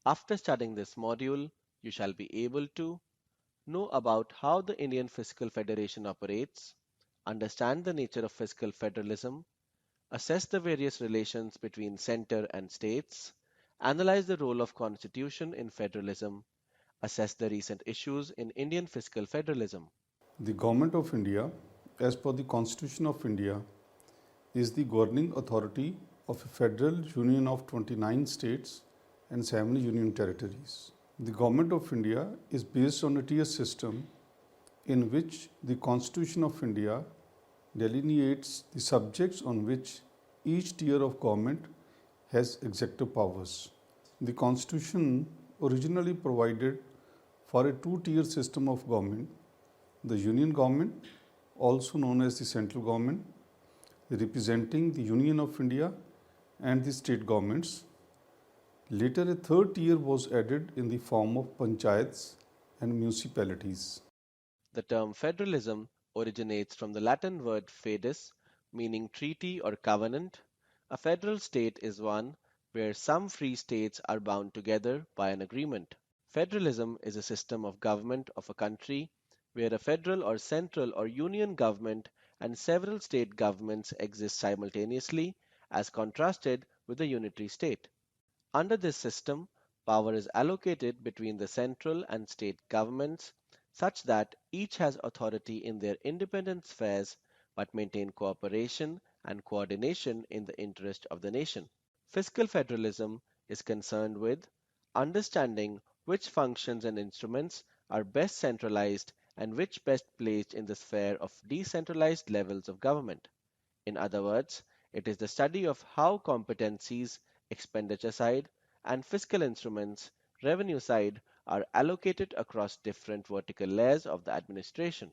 After studying this module, you shall be able to know about how the Indian Fiscal Federation operates, understand the nature of fiscal federalism, assess the various relations between center and states, analyze the role of constitution in federalism, assess the recent issues in Indian fiscal federalism. The Government of India, as per the Constitution of India, is the governing authority of a federal union of 29 states and 7 union territories. The Government of India is based on a tier system in which the Constitution of India delineates the subjects on which each tier of government has executive powers. The Constitution originally provided for a two-tier system of government: the Union government, also known as the central government, representing the Union of India, and the state governments. Later, a third tier was added in the form of panchayats and municipalities. The term federalism originates from the Latin word fidus, meaning treaty or covenant. A federal state is one where some free states are bound together by an agreement. Federalism is a system of government of a country where a federal or central or union government and several state governments exist simultaneously as contrasted with a unitary state. Under this system, power is allocated between the central and state governments such that each has authority in their independent spheres but maintain cooperation and coordination in the interest of the nation. Fiscal federalism is concerned with understanding which functions and instruments are best centralized and which best placed in the sphere of decentralized levels of government. In other words, it is the study of how competencies, expenditure side, and fiscal instruments, revenue side, are allocated across different vertical layers of the administration.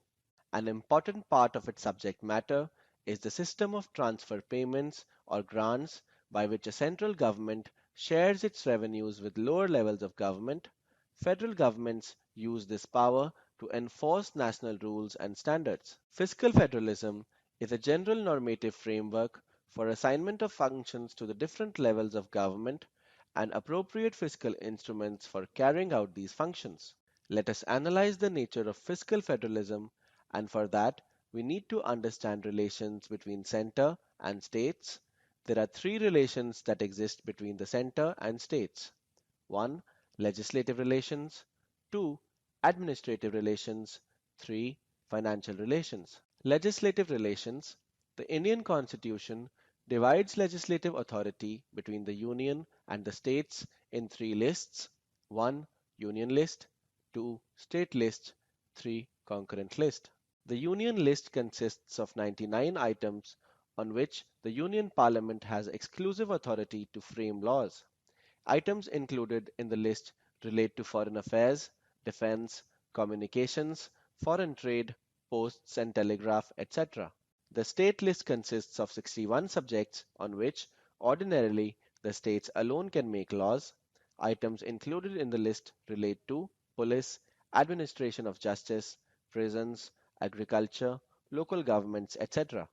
An important part of its subject matter is the system of transfer payments or grants by which a central government shares its revenues with lower levels of government. Federal governments use this power to enforce national rules and standards. Fiscal federalism is a general normative framework for assignment of functions to the different levels of government and appropriate fiscal instruments for carrying out these functions. Let us analyze the nature of fiscal federalism, and for that, we need to understand relations between center and states. There are three relations that exist between the center and states: 1. Legislative relations, 2. Administrative relations, 3. Financial relations. Legislative relations. The Indian Constitution divides legislative authority between the Union and the states in three lists: 1. Union list, 2. State list, 3. Concurrent list. The Union list consists of 99 items on which the Union Parliament has exclusive authority to frame laws. Items included in the list relate to foreign affairs, defense, communications, foreign trade, posts and telegraph, etc. The state list consists of 61 subjects on which, ordinarily, the states alone can make laws. Items included in the list relate to police, administration of justice, prisons, agriculture, local governments, etc.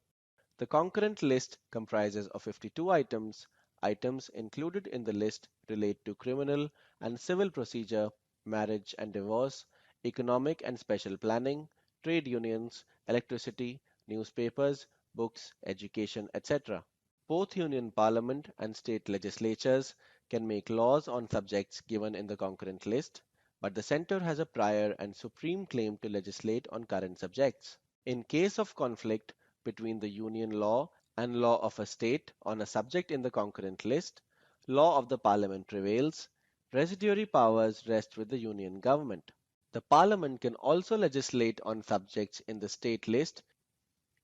The concurrent list comprises of 52 items. Items included in the list relate to criminal and civil procedure, marriage and divorce, economic and special planning, trade unions, electricity, newspapers, books, education, etc. Both Union Parliament and state legislatures can make laws on subjects given in the concurrent list, but the centre has a prior and supreme claim to legislate on current subjects. In case of conflict between the Union law and law of a state on a subject in the concurrent list, law of the Parliament prevails. Residuary powers rest with the Union government. The Parliament can also legislate on subjects in the state list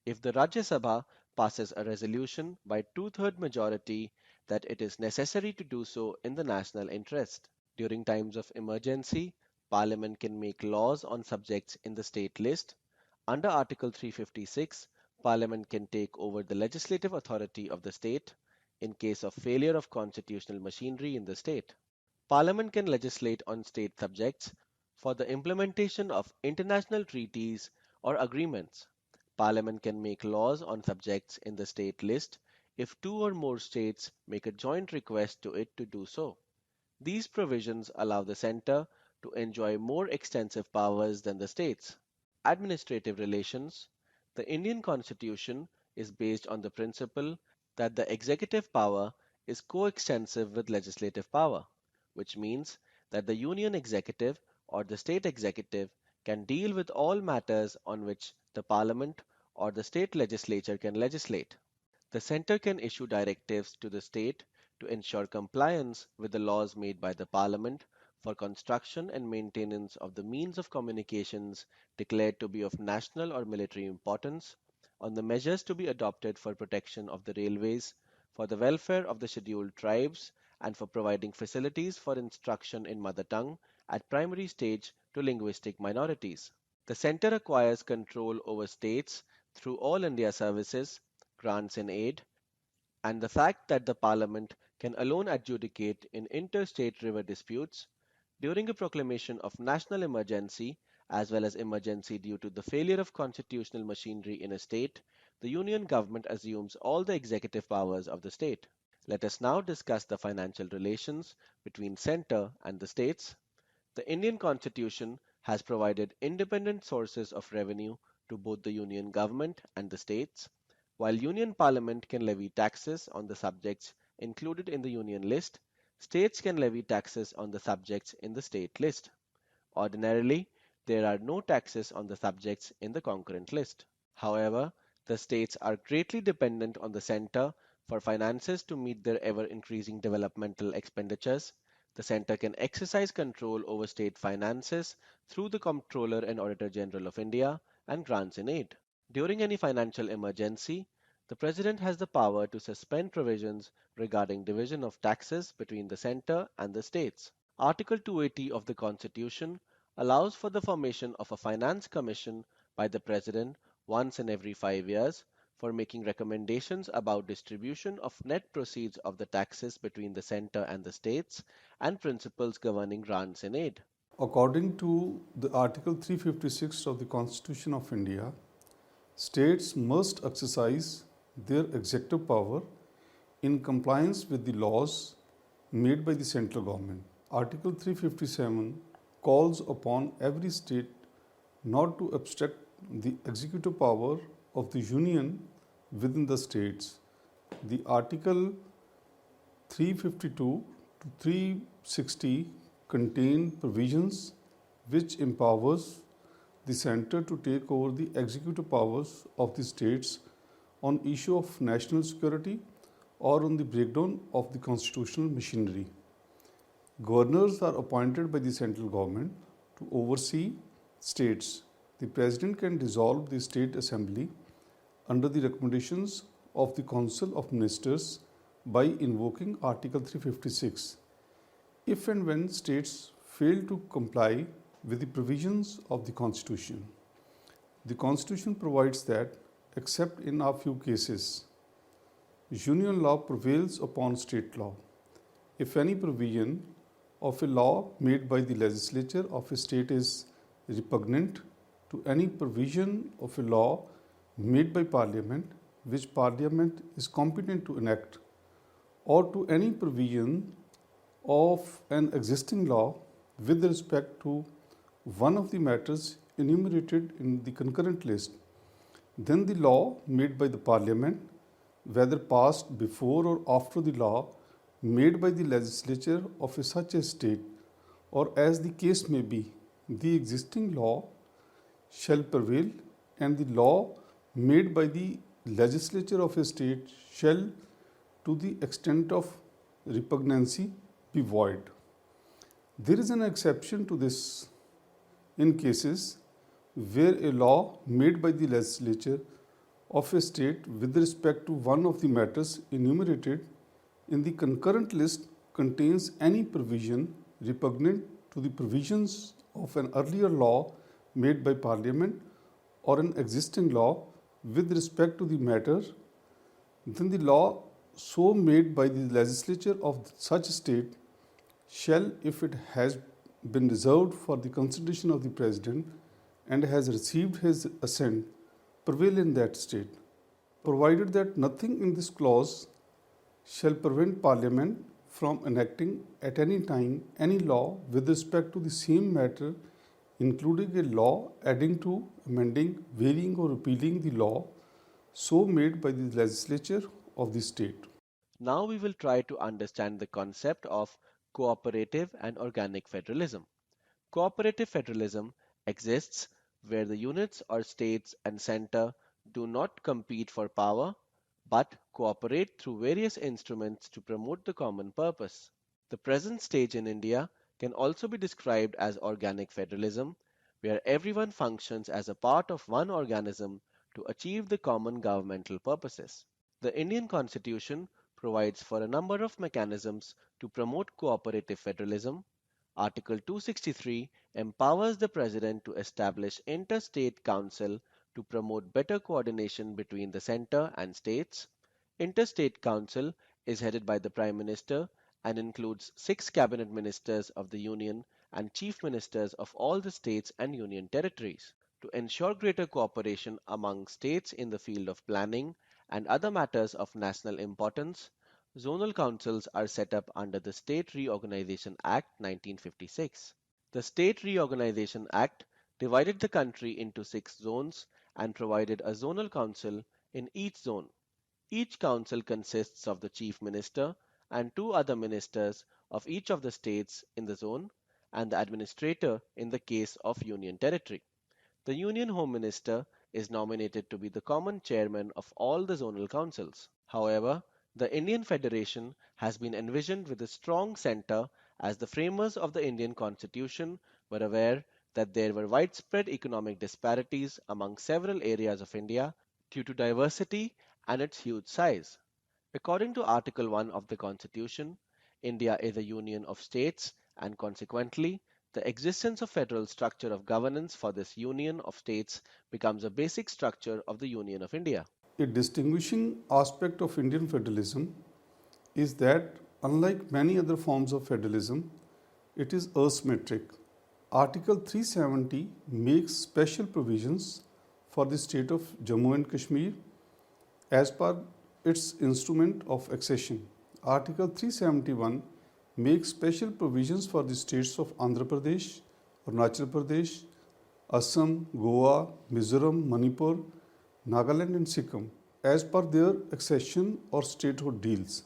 if the Rajya Sabha passes a resolution by two-third majority that it is necessary to do so in the national interest. During times of emergency, Parliament can make laws on subjects in the state list. Under Article 356, Parliament can take over the legislative authority of the state in case of failure of constitutional machinery in the state. Parliament can legislate on state subjects for the implementation of international treaties or agreements. Parliament can make laws on subjects in the state list if two or more states make a joint request to it to do so. These provisions allow the center to enjoy more extensive powers than the states. Administrative relations. The Indian Constitution is based on the principle that the executive power is coextensive with legislative power, which means that the union executive or the state executive can deal with all matters on which the parliament or the state legislature can legislate. The center can issue directives to the state to ensure compliance with the laws made by the parliament for construction and maintenance of the means of communications declared to be of national or military importance, on the measures to be adopted for protection of the railways, for the welfare of the scheduled tribes, and for providing facilities for instruction in mother tongue at primary stage to linguistic minorities. The center acquires control over states through All India services, grants and aid, and the fact that the Parliament can alone adjudicate in interstate river disputes during a proclamation of national emergency as well as emergency due to the failure of constitutional machinery in a state, the union government assumes all the executive powers of the state. Let us now discuss the financial relations between center and the states. The Indian Constitution has provided independent sources of revenue to both the union government and the states. While Union Parliament can levy taxes on the subjects included in the Union list, states can levy taxes on the subjects in the state list. Ordinarily, there are no taxes on the subjects in the concurrent list. However, the states are greatly dependent on the center for finances to meet their ever increasing developmental expenditures. The center can exercise control over state finances through the Comptroller and Auditor General of India and grants in aid. During any financial emergency, the President has the power to suspend provisions regarding division of taxes between the center and the states. Article 280 of the Constitution allows for the formation of a finance commission by the President once in every 5 years for making recommendations about distribution of net proceeds of the taxes between the center and the states and principles governing grants and aid. According to the Article 356 of the Constitution of India, states must exercise their executive power in compliance with the laws made by the central government. Article 357 calls upon every state not to obstruct the executive power of the union within the states. The Article 352 to 360 contain provisions which empowers the center to take over the executive powers of the states on issue of national security or on the breakdown of the constitutional machinery. Governors are appointed by the central government to oversee states. The President can dissolve the State Assembly under the recommendations of the Council of Ministers by invoking Article 356 if and when states fail to comply with the provisions of the Constitution. The Constitution provides that, except in a few cases, union law prevails upon state law. If any provision of a law made by the legislature of a state is repugnant to any provision of a law made by Parliament, which Parliament is competent to enact, or to any provision of an existing law with respect to one of the matters enumerated in the concurrent list, then the law made by the Parliament, whether passed before or after the law made by the legislature of such a state, or as the case may be, the existing law shall prevail, and the law made by the legislature of a state shall, to the extent of repugnancy, be void. There is an exception to this in cases where a law made by the legislature of a state with respect to one of the matters enumerated in the concurrent list contains any provision repugnant to the provisions of an earlier law made by Parliament or an existing law with respect to the matter, then the law so made by the legislature of such state shall, if it has been reserved for the consideration of the President and has received his assent, prevail in that state, provided that nothing in this clause shall prevent Parliament from enacting at any time any law with respect to the same matter, including a law adding to, amending, varying, or repealing the law so made by the legislature of the state. Now we will try to understand the concept of cooperative and organic federalism. Cooperative federalism exists where the units or states and center do not compete for power but cooperate through various instruments to promote the common purpose. The present stage in India can also be described as organic federalism, where everyone functions as a part of one organism to achieve the common governmental purposes. The Indian Constitution provides for a number of mechanisms to promote cooperative federalism. Article 263 empowers the President to establish interstate council to promote better coordination between the center and states. Interstate council is headed by the Prime Minister and includes six cabinet ministers of the Union and chief ministers of all the states and union territories. To ensure greater cooperation among states in the field of planning and other matters of national importance, zonal councils are set up under the State Reorganization Act 1956. The State Reorganization Act divided the country into six zones and provided a zonal council in each zone. Each council consists of the chief minister and two other ministers of each of the states in the zone and the administrator in the case of union territory. The Union Home Minister is nominated to be the common chairman of all the zonal councils. However, the Indian Federation has been envisioned with a strong center as the framers of the Indian Constitution were aware that there were widespread economic disparities among several areas of India due to diversity and its huge size. According to Article 1 of the Constitution, India is a union of states and consequently the existence of federal structure of governance for this union of states becomes a basic structure of the Union of India. A distinguishing aspect of Indian federalism is that, unlike many other forms of federalism, it is asymmetric. Article 370 makes special provisions for the state of Jammu and Kashmir as per its instrument of accession. Article 371 makes special provisions for the states of Andhra Pradesh, Arunachal Pradesh, Assam, Goa, Mizoram, Manipur, Nagaland, and Sikkim as per their accession or statehood deals.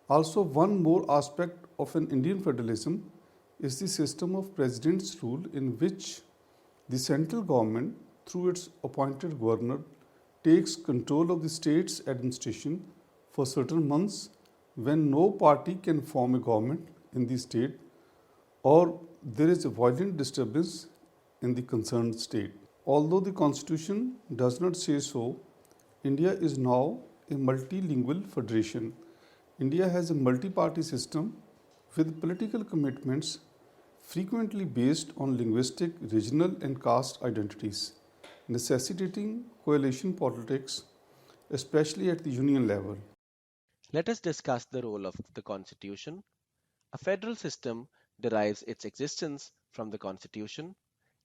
Also, one more aspect of an Indian federalism is the system of president's rule, in which the central government, through its appointed governor, takes control of the state's administration for certain months when no party can form a government in the state or there is a violent disturbance in the concerned state. Although the constitution does not say so, India is now a multilingual federation. India has a multi-party system with political commitments frequently based on linguistic, regional, and caste identities, necessitating coalition politics, especially at the union level. Let us discuss the role of the Constitution. A federal system derives its existence from the Constitution.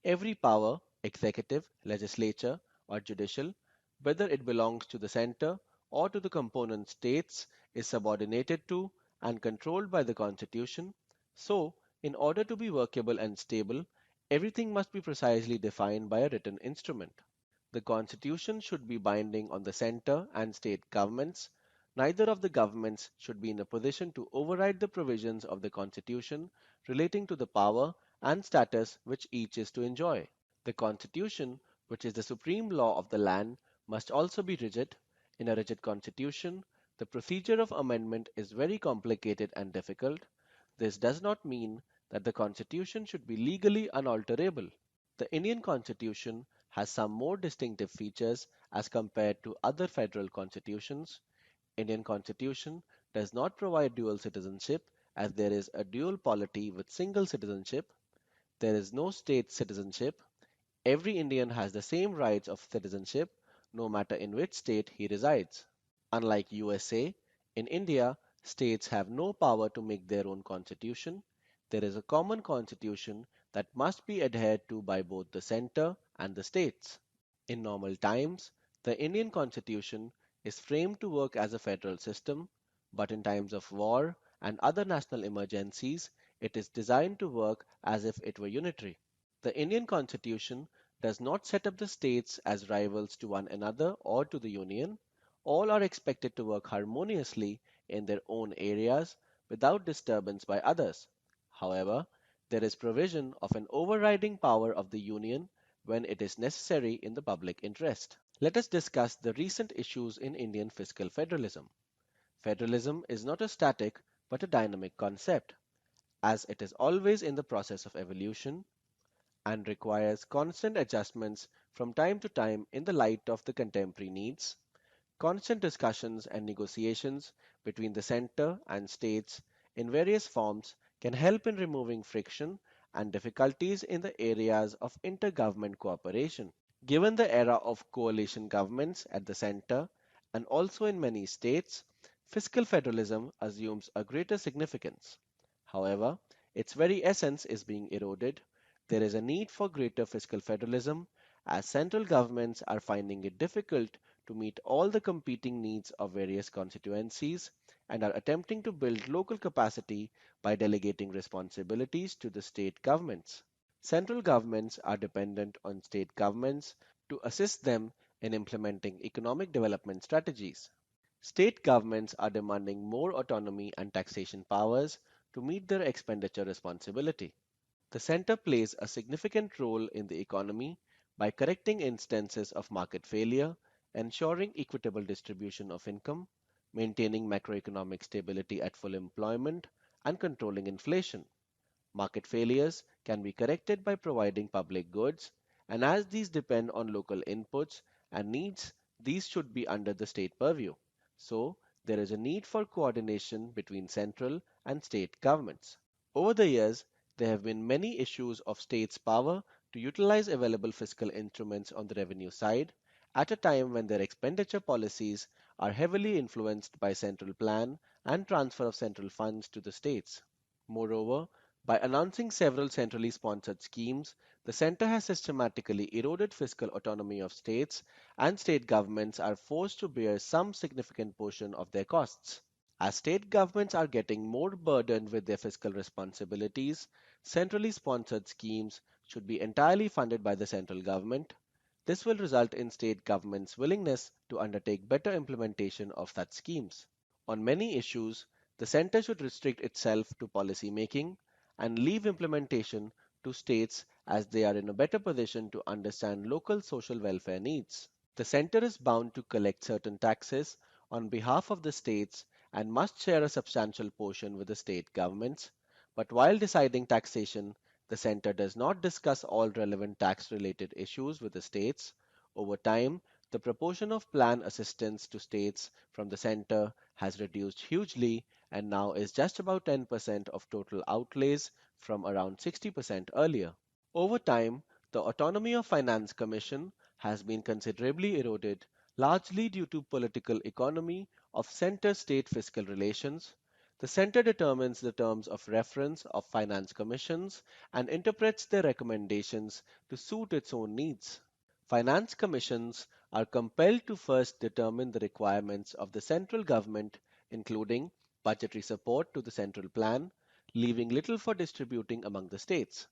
Every power, executive, legislature, or judicial, whether it belongs to the center or to the component states, is subordinated to and controlled by the Constitution. So, in order to be workable and stable, everything must be precisely defined by a written instrument. The Constitution should be binding on the center and state governments. Neither of the governments should be in a position to override the provisions of the Constitution relating to the power and status which each is to enjoy. The Constitution, which is the supreme law of the land, must also be rigid. In a rigid Constitution, the procedure of amendment is very complicated and difficult. This does not mean that the Constitution should be legally unalterable. The Indian Constitution has some more distinctive features as compared to other federal constitutions. Indian Constitution does not provide dual citizenship as there is a dual polity with single citizenship. There is no state citizenship. Every Indian has the same rights of citizenship no matter in which state he resides. Unlike USA, in India, states have no power to make their own constitution. There is a common constitution that must be adhered to by both the center and the states. In normal times, the Indian constitution is framed to work as a federal system, but in times of war and other national emergencies, it is designed to work as if it were unitary. The Indian Constitution does not set up the states as rivals to one another or to the Union. All are expected to work harmoniously in their own areas without disturbance by others. However, there is provision of an overriding power of the Union when it is necessary in the public interest. Let us discuss the recent issues in Indian fiscal federalism. Federalism is not a static but a dynamic concept, as it is always in the process of evolution and requires constant adjustments from time to time in the light of the contemporary needs. Constant discussions and negotiations between the center and states in various forms can help in removing friction and difficulties in the areas of intergovernment cooperation. Given the era of coalition governments at the center and also in many states, fiscal federalism assumes a greater significance. However, its very essence is being eroded. There is a need for greater fiscal federalism as central governments are finding it difficult to meet all the competing needs of various constituencies and are attempting to build local capacity by delegating responsibilities to the state governments. Central governments are dependent on state governments to assist them in implementing economic development strategies. State governments are demanding more autonomy and taxation powers to meet their expenditure responsibility. The center plays a significant role in the economy by correcting instances of market failure, ensuring equitable distribution of income, maintaining macroeconomic stability at full employment, and controlling inflation. Market failures can be corrected by providing public goods, and as these depend on local inputs and needs, these should be under the state purview. So, there is a need for coordination between central and state governments. Over the years, there have been many issues of states' power to utilize available fiscal instruments on the revenue side at a time when their expenditure policies are heavily influenced by central plan and transfer of central funds to the states. Moreover, by announcing several centrally sponsored schemes, the center has systematically eroded fiscal autonomy of states, and state governments are forced to bear some significant portion of their costs. As state governments are getting more burdened with their fiscal responsibilities, centrally sponsored schemes should be entirely funded by the central government. This will result in state governments' willingness to undertake better implementation of such schemes. On many issues, the center should restrict itself to policy making and leave implementation to states as they are in a better position to understand local social welfare needs. The center is bound to collect certain taxes on behalf of the states and must share a substantial portion with the state governments. But while deciding taxation, the center does not discuss all relevant tax related issues with the states. Over time, the proportion of plan assistance to states from the center has reduced hugely and now is just about 10% of total outlays from around 60% earlier. Over time, the autonomy of Finance Commission has been considerably eroded, largely due to political economy of center-state fiscal relations. The center determines the terms of reference of finance commissions and interprets their recommendations to suit its own needs. Finance commissions are compelled to first determine the requirements of the central government, including budgetary support to the central plan, leaving little for distributing among the states.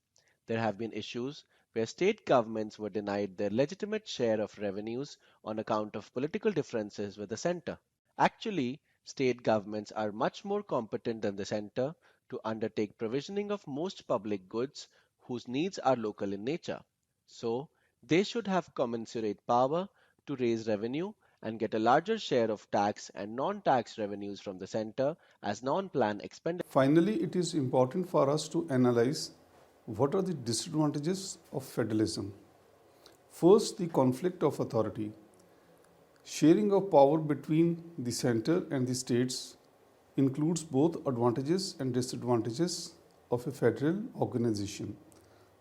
There have been issues where state governments were denied their legitimate share of revenues on account of political differences with the center. Actually, state governments are much more competent than the center to undertake provisioning of most public goods whose needs are local in nature. So, they should have commensurate power to raise revenue and get a larger share of tax and non-tax revenues from the center as non-plan expenditure. Finally, it is important for us to analyze what are the disadvantages of federalism. First, the conflict of authority. Sharing of power between the center and the states includes both advantages and disadvantages of a federal organization.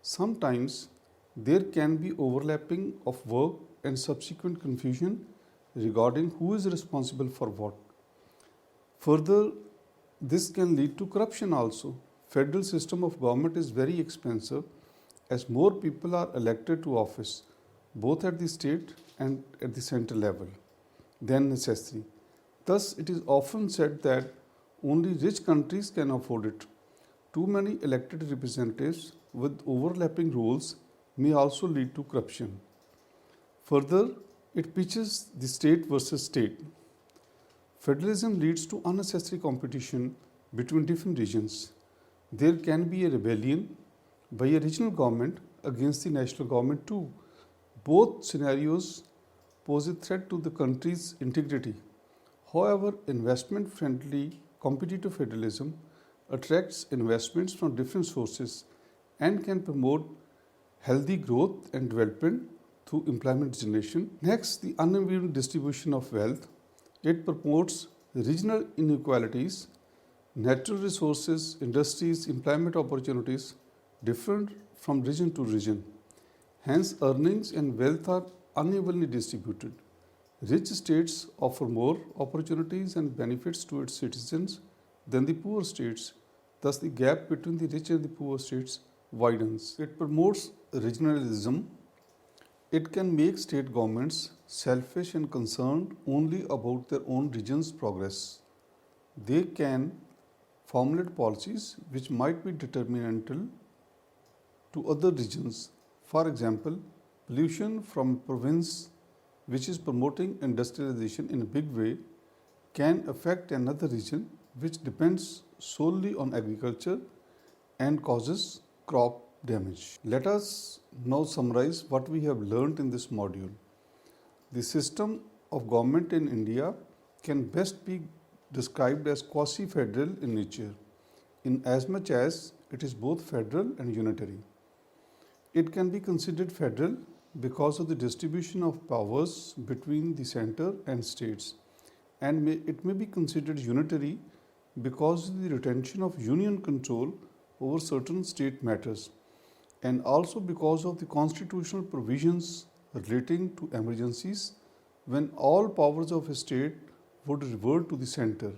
Sometimes there can be overlapping of work and subsequent confusion regarding who is responsible for what. Further, this can lead to corruption also. Federal system of government is very expensive as more people are elected to office both at the state and at the center level than necessary. Thus, it is often said that Only rich countries can afford it. Too many elected representatives with overlapping roles may also lead to corruption. Further, it pitches the state versus state. Federalism leads to unnecessary competition between different regions. There can be a rebellion by a regional government against the national government too. Both scenarios pose a threat to the country's integrity. However, investment friendly competitive federalism attracts investments from different sources and can promote healthy growth and development through employment generation. Next, the uneven distribution of wealth. It promotes regional inequalities, natural resources, industries, employment opportunities different from region to region. Hence, earnings and wealth are unevenly distributed. Rich states offer more opportunities and benefits to its citizens than the poor states. Thus, the gap between the rich and the poor states widens. It promotes regionalism. It can make state governments selfish and concerned only about their own region's progress. They can formulate policies which might be detrimental to other regions. For example, pollution from a province which is promoting industrialization in a big way can affect another region which depends solely on agriculture and causes crop damage. Let us now summarize what we have learned in this module. The system of government in India can best be described as quasi-federal in nature, in as much as it is both federal and unitary. It can be considered federal because of the distribution of powers between the center and states, and it may be considered unitary because of the retention of union control over certain state matters, and also because of the constitutional provisions relating to emergencies when all powers of a state would revert to the center.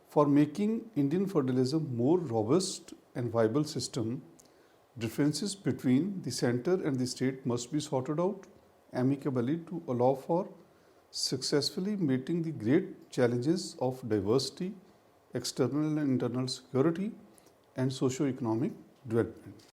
For making Indian federalism more robust and viable system, differences between the center and the state must be sorted out amicably to allow for successfully meeting the great challenges of diversity, external and internal security, and socio-economic development.